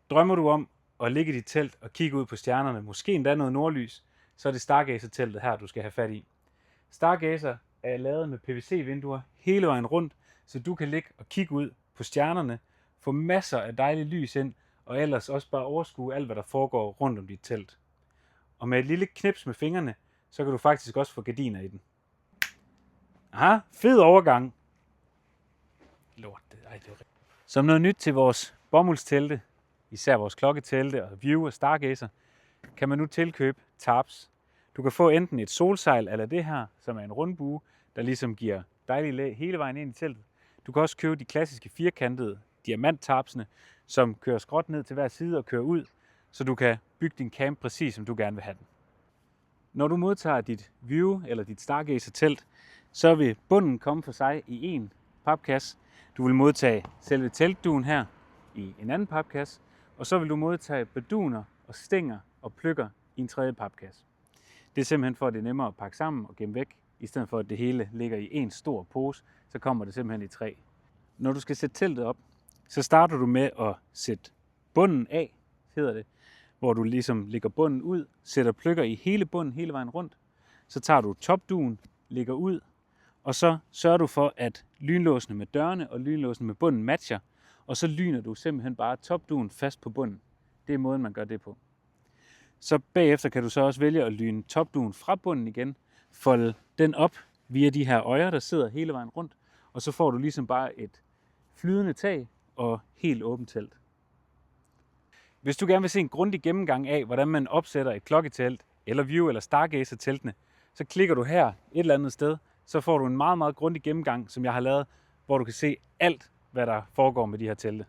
Drømmer du om at ligge i dit telt og kigge ud på stjernerne, måske endda noget nordlys, så er det Stargazer-teltet her, du skal have fat i. Stargazer er lavet med PVC-vinduer hele vejen rundt, så du kan ligge og kigge ud på stjernerne, få masser af dejligt lys ind, og ellers også bare overskue alt, hvad der foregår rundt om dit telt. Og med et lille knips med fingrene, så kan du faktisk også få gardiner i den. Aha, fed overgang. Lort, det er rigtigt. Som noget nyt til vores bomuldstelte, især vores klokketelte og View og Stargazer, kan man nu tilkøbe tarps. Du kan få enten et solsejl eller det her, som er en rundbue, der ligesom giver dejlig læ hele vejen ind i teltet. Du kan også købe de klassiske firkantede diamanttarpsene, som kører skråt ned til hver side og kører ud, så du kan bygge din camp præcis, som du gerne vil have den. Når du modtager dit View eller dit Stargazer-telt, så vil bunden komme for sig i en papkasse. Du vil modtage selve teltduen her i en anden papkasse, og så vil du modtage baduner og stænger og pløkker i en tredje papkasse. Det er simpelthen for, at det er nemmere at pakke sammen og gemme væk, i stedet for at det hele ligger i en stor pose, så kommer det simpelthen i tre. Når du skal sætte teltet op, så starter du med at sætte bunden af, hedder det, hvor du ligesom lægger bunden ud, sætter pløkker i hele bunden hele vejen rundt. Så tager du topduen, lægger ud, og så sørger du for, at lynlåsene med dørene og lynlåsene med bunden matcher, og så lyner du simpelthen bare topduen fast på bunden. Det er måden, man gør det på. Så bagefter kan du så også vælge at lyne topduen fra bunden igen, folde den op via de her øjer, der sidder hele vejen rundt, og så får du ligesom bare et flydende tag og helt åbent telt. Hvis du gerne vil se en grundig gennemgang af, hvordan man opsætter et klokketelt, eller View eller Stargazer-teltene, så klikker du her et eller andet sted, så får du en meget, meget grundig gennemgang, som jeg har lavet, hvor du kan se alt, hvad der foregår med de her telte.